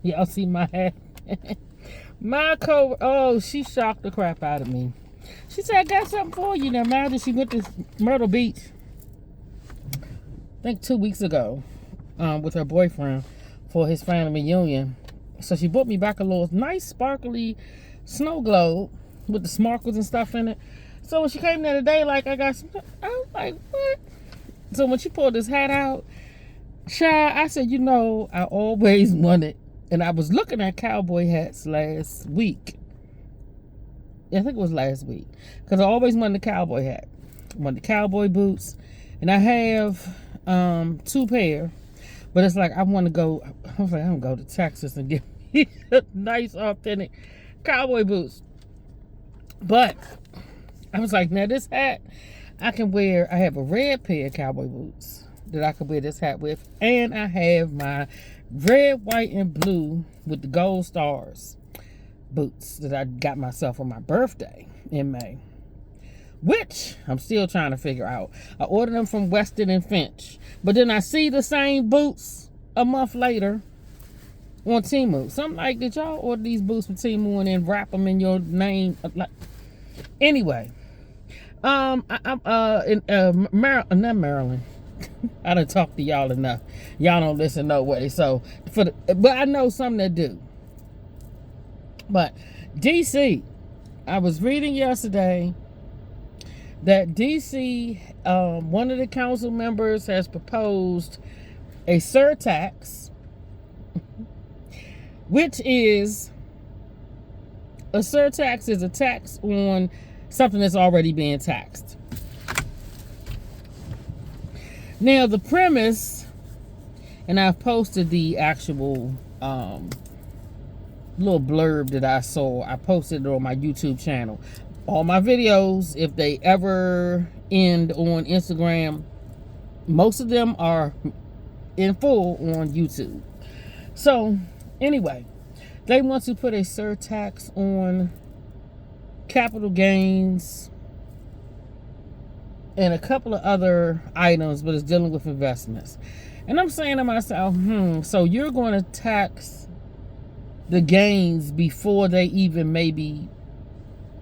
Y'all see my hat? She shocked the crap out of me. She said, I got something for you. Now, imagine she went to Myrtle Beach, I think 2 weeks ago, with her boyfriend for his family reunion. So she bought me back a little nice sparkly snow globe with the sparkles and stuff in it. So when she came there today, like, I was like, what? So when she pulled this hat out, I said, I always wanted, and I was looking at cowboy hats last week. I think it was last week. Because I always wanted a cowboy hat. I wanted the cowboy boots. And I have 2 pair. But it's like, I want to go, I was like, I'm going to go to Texas and get me nice, authentic cowboy boots. But I was like, now this hat, I have a red pair of cowboy boots that I could wear this hat with. And I have my red, white, and blue with the gold stars boots that I got myself on my birthday in May, which I'm still trying to figure out. I ordered them from Weston and Finch, but then I see the same boots a month later on Temu. So I'm like, did y'all order these boots from Temu and then wrap them in your name? Anyway, not Maryland. I done talked to y'all enough. Y'all don't listen no way. So but I know some that do. But DC, I was reading yesterday that DC, one of the council members has proposed a surtax, which is a surtax is a tax on something that's already being taxed. Now the premise, and I've posted the actual little blurb that I saw. I posted it on my YouTube channel. All my videos, if they ever end on Instagram, most of them are in full on YouTube. So anyway, they want to put a surtax on capital gains and a couple of other items, but it's dealing with investments. And I'm saying to myself, so you're going to tax the gains before they even maybe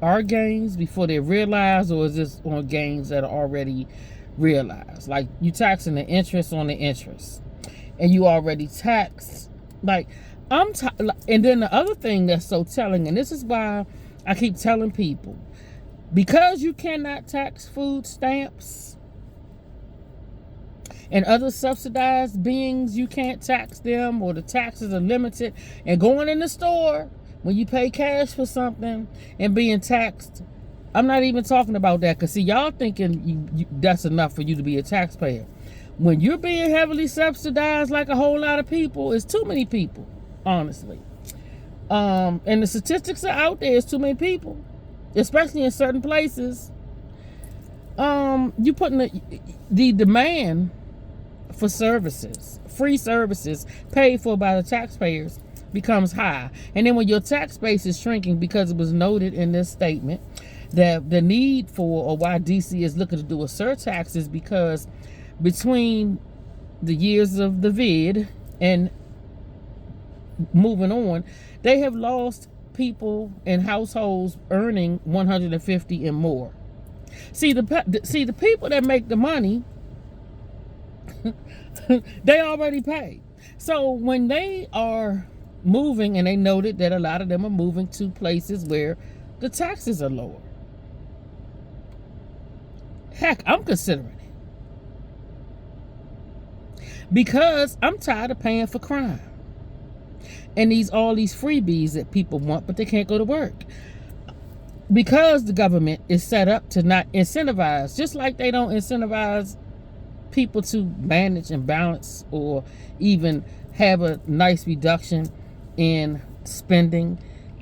are gains, before they're realized, or is this on gains that are already realized? Like, you taxing the interest on the interest, and you already taxed. Like, and then the other thing that's so telling, and this is why I keep telling people, because you cannot tax food stamps and other subsidized beings, you can't tax them, or the taxes are limited. And going in the store, when you pay cash for something and being taxed, I'm not even talking about that. Because see, y'all thinking that's enough for you to be a taxpayer. When you're being heavily subsidized like a whole lot of people, it's too many people, honestly. And the statistics are out there, it's too many people, especially in certain places. You putting the demand for services, free services paid for by the taxpayers, becomes high. And then when your tax base is shrinking, because it was noted in this statement that the need for, or why DC is looking to do a surtax, is because between the years of the vid and moving on, they have lost people in households earning 150 and more. See the people that make the money, they already pay. So when they are moving, and they noted that a lot of them are moving to places where the taxes are lower. Heck, I'm considering it, because I'm tired of paying for crime and all these freebies that people want, but they can't go to work because the government is set up to not incentivize, just like they don't incentivize people to manage and balance, or even have a nice reduction in spending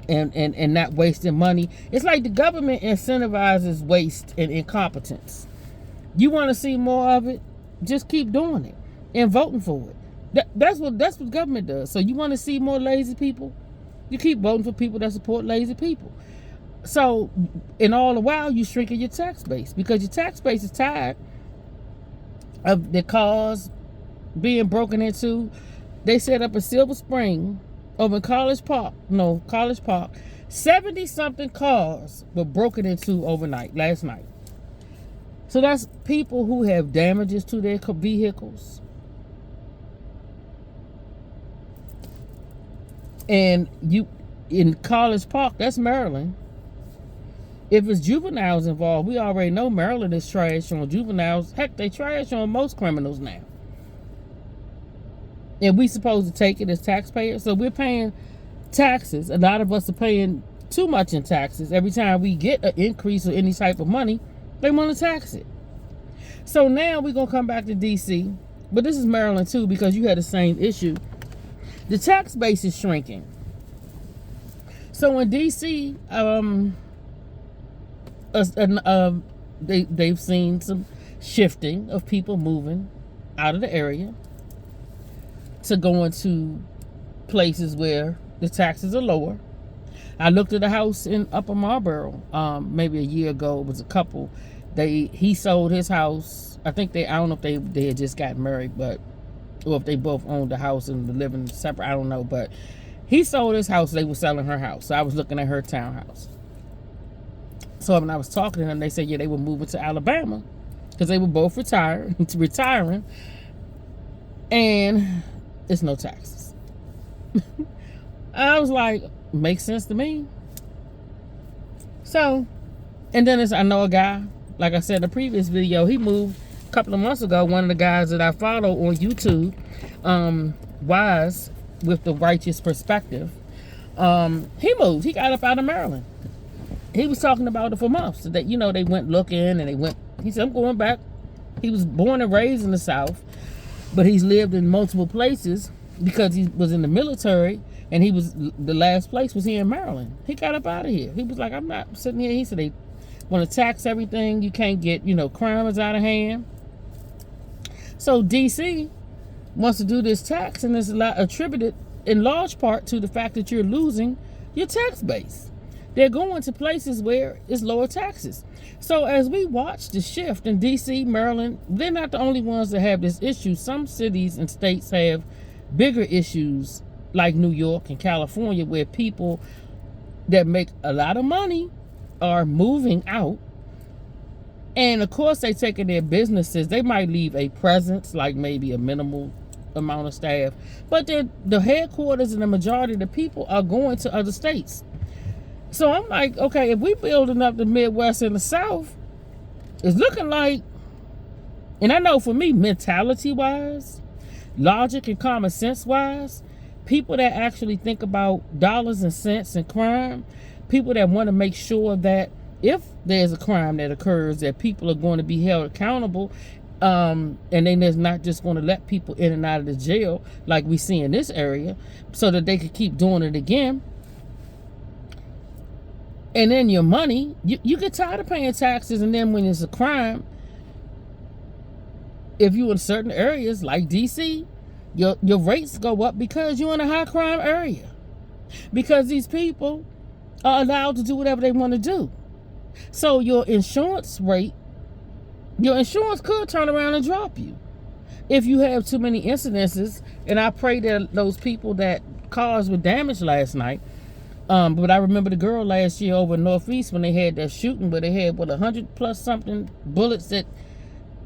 and not wasting money. It's like the government incentivizes waste and incompetence. You want to see more of it? Just keep doing it and voting for it. That's what government does. So you want to see more lazy people? You keep voting for people that support lazy people. So, in all the while, you shrinking your tax base, because your tax base is tired of the cars being broken into, They set up a Silver Spring over in College Park. 70-something cars were broken into overnight, last night. So that's people who have damages to their vehicles. And you, in College Park, that's Maryland. If it's juveniles involved, we already know Maryland is trash on juveniles. Heck, they trash on most criminals now. And we supposed to take it as taxpayers. So we're paying taxes. A lot of us are paying too much in taxes. Every time we get an increase or any type of money, they want to tax it. So now we're going to come back to D.C. But this is Maryland too, because you had the same issue. The tax base is shrinking. So in D.C., they've seen some shifting of people moving out of the area to go into places where the taxes are lower. I looked at a house in Upper Marlboro maybe a year ago. It was a couple. He sold his house. I don't know if they had just gotten married, or if they both owned the house and were living separate. I don't know, but he sold his house. They were selling her house. So I was looking at her townhouse. So when I was talking to them, they said, yeah, they were moving to Alabama because they were both retiring, and it's no taxes. I was like, makes sense to me. So, and then I know a guy, like I said in the previous video, he moved a couple of months ago. One of the guys that I follow on YouTube, Wise with the Righteous Perspective, he moved. He got up out of Maryland. He was talking about it for months. That, they went looking and he said, I'm going back. He was born and raised in the South, but he's lived in multiple places because he was in the military, and the last place was here in Maryland. He got up out of here. He was like, I'm not sitting here. He said they want to tax everything. You can't get, crime is out of hand. So DC wants to do this tax, and it's attributed in large part to the fact that you're losing your tax base. They're going to places where it's lower taxes. So as we watch the shift in D.C., Maryland, they're not the only ones that have this issue. Some cities and states have bigger issues like New York and California, where people that make a lot of money are moving out. And of course, they taking their businesses. They might leave a presence, like maybe a minimal amount of staff. But the headquarters and the majority of the people are going to other states. So I'm like, okay, if we building up the Midwest and the South, it's looking like, and I know for me, mentality-wise, logic and common sense-wise, people that actually think about dollars and cents and crime, people that want to make sure that if there's a crime that occurs, that people are going to be held accountable, and then there's not just going to let people in and out of the jail like we see in this area, so that they could keep doing it again. And then your money, you get tired of paying taxes, and then when it's a crime, if you're in certain areas like DC, your rates go up because you're in a high crime area. Because these people are allowed to do whatever they want to do. So your insurance rate, your insurance could turn around and drop you if you have too many incidences. And I pray that those people that cars were damaged last night, but I remember the girl last year over in Northeast when they had that shooting where they had 100 plus something bullets that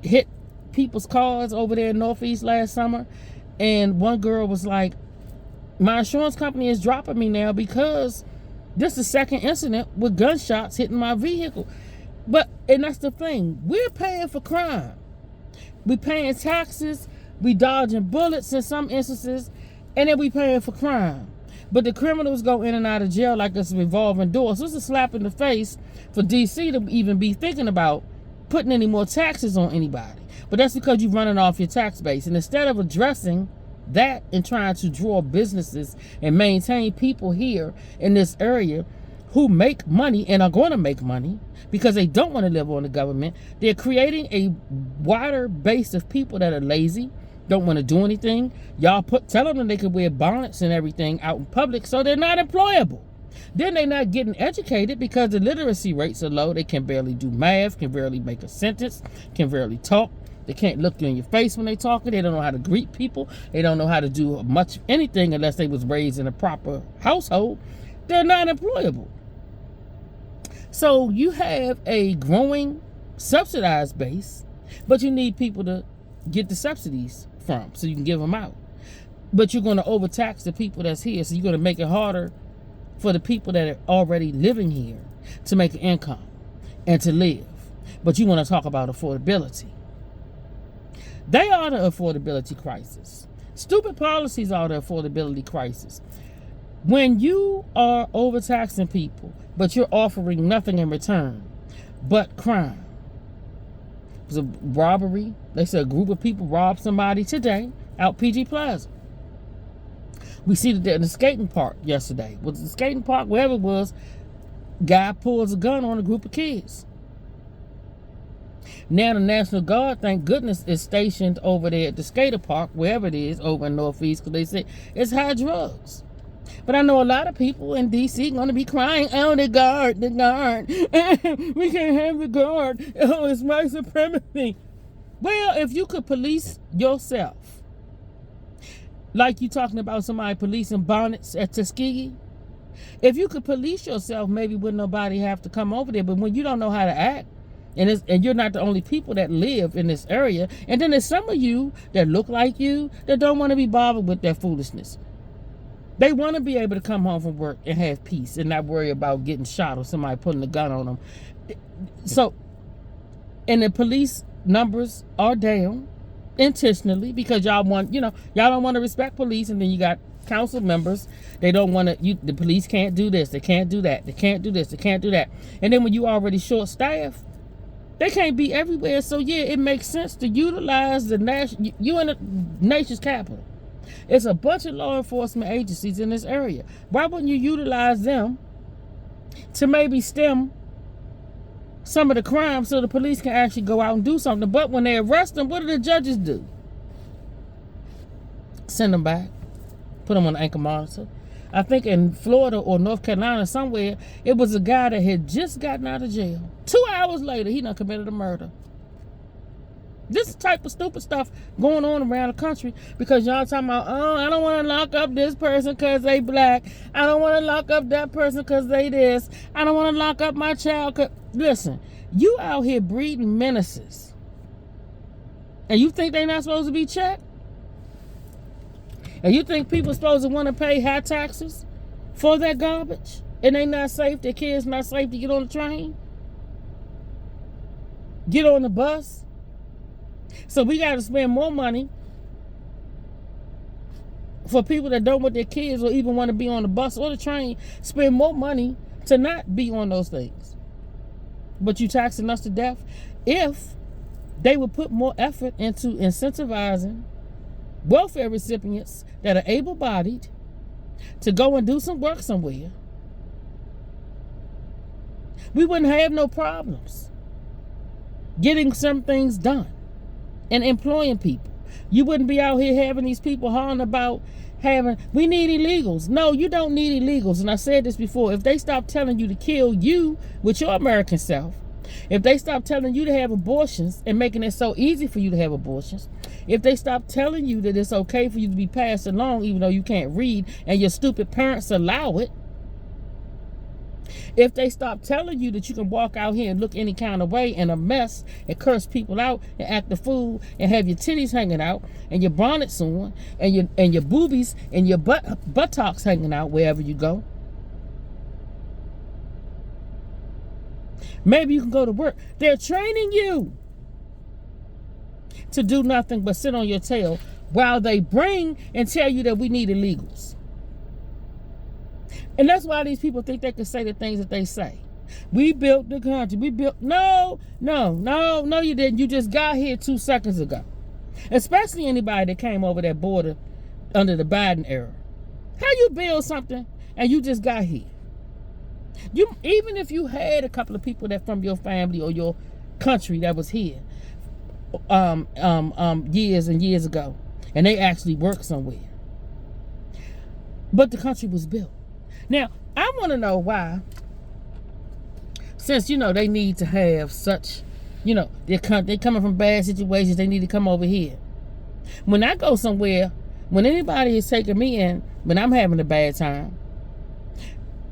hit people's cars over there in Northeast last summer. And one girl was like, my insurance company is dropping me now because this is the second incident with gunshots hitting my vehicle. And that's the thing, we're paying for crime. We paying taxes, we dodging bullets in some instances, and then we paying for crime. But the criminals go in and out of jail like it's a revolving door. So it's a slap in the face for DC to even be thinking about putting any more taxes on anybody. But that's because you're running off your tax base. And instead of addressing that and trying to draw businesses and maintain people here in this area who make money and are going to make money because they don't want to live on the government, they're creating a wider base of people that are lazy, don't want to do anything. Y'all telling them they could wear bonnets and everything out in public, so they're not employable. Then they're not getting educated because the literacy rates are low. They can barely do math, can barely make a sentence, can barely talk. They can't look you in your face when they talking. They don't know how to greet people. They don't know how to do much anything unless they was raised in a proper household. They're not employable. So you have a growing subsidized base, but you need people to get the subsidies from so you can give them out. But you're going to overtax the people that's here, so you're going to make it harder for the people that are already living here to make an income and to live. But you want to talk about affordability. They are the affordability crisis. Stupid policies are the affordability crisis. When you are overtaxing people, but you're offering nothing in return but crime. It was a robbery. They said a group of people robbed somebody today out PG Plaza. We see that in the skating park yesterday. Was the skating park, wherever it was, guy pulls a gun on a group of kids. Now the National Guard, thank goodness, is stationed over there at the skater park, wherever it is, over in Northeast, because they say it's high drugs. But I know a lot of people in D.C. going to be crying, oh, the guard. We can't have the guard. Oh, it's white supremacy. Well, if you could police yourself, like you talking about somebody policing bonnets at Tuskegee, if you could police yourself, maybe wouldn't nobody have to come over there. But when you don't know how to act, and you're not the only people that live in this area, and then there's some of you that look like you that don't want to be bothered with that foolishness. They want to be able to come home from work and have peace and not worry about getting shot or somebody putting a gun on them. So, and the police numbers are down intentionally because y'all don't want to respect police, and then you got council members. They don't want to, the police can't do this, they can't do that, they can't do this, they can't do that. And then when you already short staffed, they can't be everywhere. So yeah, it makes sense to utilize the nation's capital. It's a bunch of law enforcement agencies in this area. Why wouldn't you utilize them to maybe stem some of the crime so the police can actually go out and do something? But when they arrest them, what do the judges do? Send them back. Put them on the ankle monitor. I think in Florida or North Carolina somewhere, it was a guy that had just gotten out of jail. 2 hours later, he done committed a murder. This type of stupid stuff going on around the country because y'all talking about, oh, I don't want to lock up this person because they black. I don't want to lock up that person because they this. I don't want to lock up my child. Listen, you out here breeding menaces. And you think they not supposed to be checked? And you think people supposed to want to pay high taxes for that garbage? And they not safe, their kids not safe to get on the train? Get on the bus? So we got to spend more money for people that don't want their kids or even want to be on the bus or the train. Spend more money to not be on those things. But you taxing us to death. If they would put more effort into incentivizing welfare recipients that are able-bodied to go and do some work somewhere, we wouldn't have no problems getting some things done and employing people. You wouldn't be out here having these people hollering about we need illegals. No, you don't need illegals. And I said this before. If they stop telling you to kill you with your American self, if they stop telling you to have abortions and making it so easy for you to have abortions, if they stop telling you that it's okay for you to be passed along even though you can't read and your stupid parents allow it, if they stop telling you that you can walk out here and look any kind of way in a mess and curse people out and act a fool and have your titties hanging out and your bonnets on and your boobies and your buttocks hanging out wherever you go, maybe you can go to work. They're training you to do nothing but sit on your tail while they bring and tell you that we need illegals. And that's why these people think they can say the things that they say. We built the country. No, you didn't. You just got here 2 seconds ago. Especially anybody that came over that border under the Biden era. How you build something and you just got here? Even if you had a couple of people that from your family or your country that was here years and years ago, and they actually worked somewhere. But the country was built. Now, I want to know why, since, they need to have such You know, they're coming from bad situations. They need to come over here. When I go somewhere, when anybody is taking me in, when I'm having a bad time,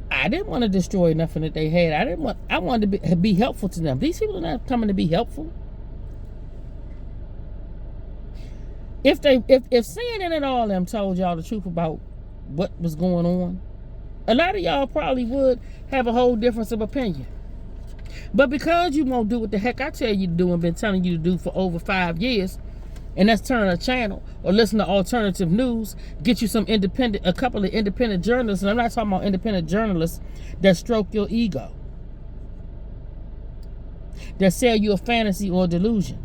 I didn't want to destroy nothing that they had. I wanted to be helpful to them. These people are not coming to be helpful. If CNN and all of them told y'all the truth about what was going on, a lot of y'all probably would have a whole difference of opinion. But because you won't do what the heck I tell you to do and been telling you to do for over 5 years, and that's turn a channel or listen to alternative news, get you a couple of independent journalists, and I'm not talking about independent journalists that stroke your ego, that sell you a fantasy or a delusion.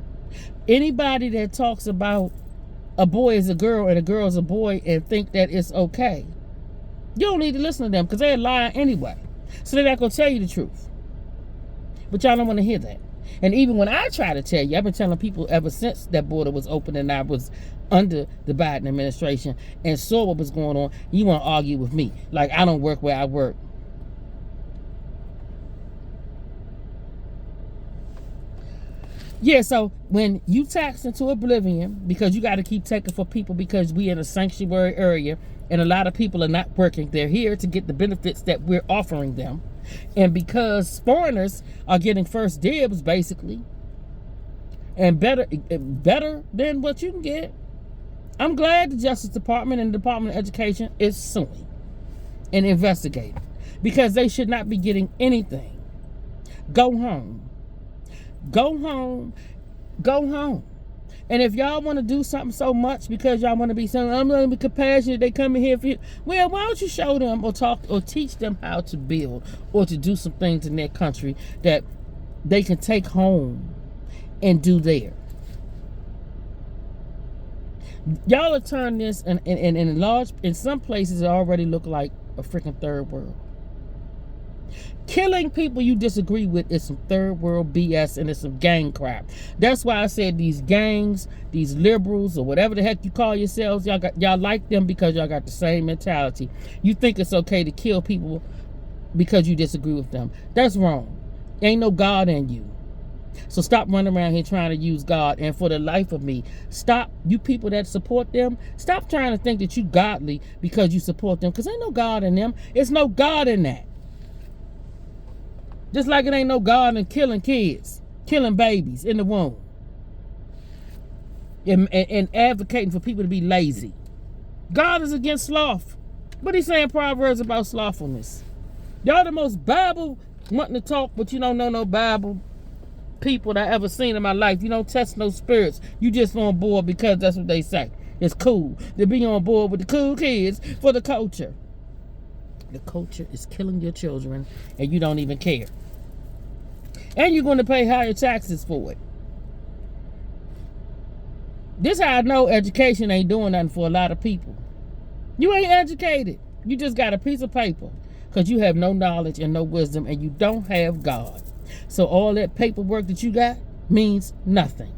Anybody that talks about a boy is a girl and a girl is a boy and think that it's okay, you don't need to listen to them because they're lying anyway. So they're not going to tell you the truth. But y'all don't want to hear that. And even when I try to tell you, I've been telling people ever since that border was open and I was under the Biden administration and saw what was going on, you want to argue with me. Like I don't work where I work. Yeah, so when you tax into oblivion because you got to keep taking for people because we in a sanctuary area and a lot of people are not working, they're here to get the benefits that we're offering them. And because foreigners are getting first dibs, basically, and better than what you can get, I'm glad the Justice Department and the Department of Education is suing and investigating because they should not be getting anything. Go home. Go home. Go home. And if y'all want to do something so much because y'all want to be saying, I'm going to be compassionate, they come in here for you. Well, why don't you show them or talk or teach them how to build or to do some things in their country that they can take home and do there. Y'all are turning this in some places it already look like a freaking third world. Killing people you disagree with is some third world BS and it's some gang crap. That's why I said these gangs, these liberals or whatever the heck you call yourselves, y'all like them because y'all got the same mentality. You think it's okay to kill people because you disagree with them. That's wrong. Ain't no God in you. So stop running around here trying to use God. And for the life of me, stop, you people that support them, stop trying to think that you godly because you support them, because ain't no God in them. It's no God in that. Just like it ain't no God in killing kids, killing babies in the womb, and advocating for people to be lazy. God is against sloth. What he's saying Proverbs about slothfulness. Y'all the most Bible wanting to talk, but you don't know no Bible people that I ever seen in my life. You don't test no spirits. You just on board because that's what they say. It's cool to be on board with the cool kids for the culture. The culture is killing your children and you don't even care. And you're going to pay higher taxes for it. This how I know education ain't doing nothing for a lot of people. You ain't educated. You just got a piece of paper because you have no knowledge and no wisdom and you don't have God. So all that paperwork that you got means nothing.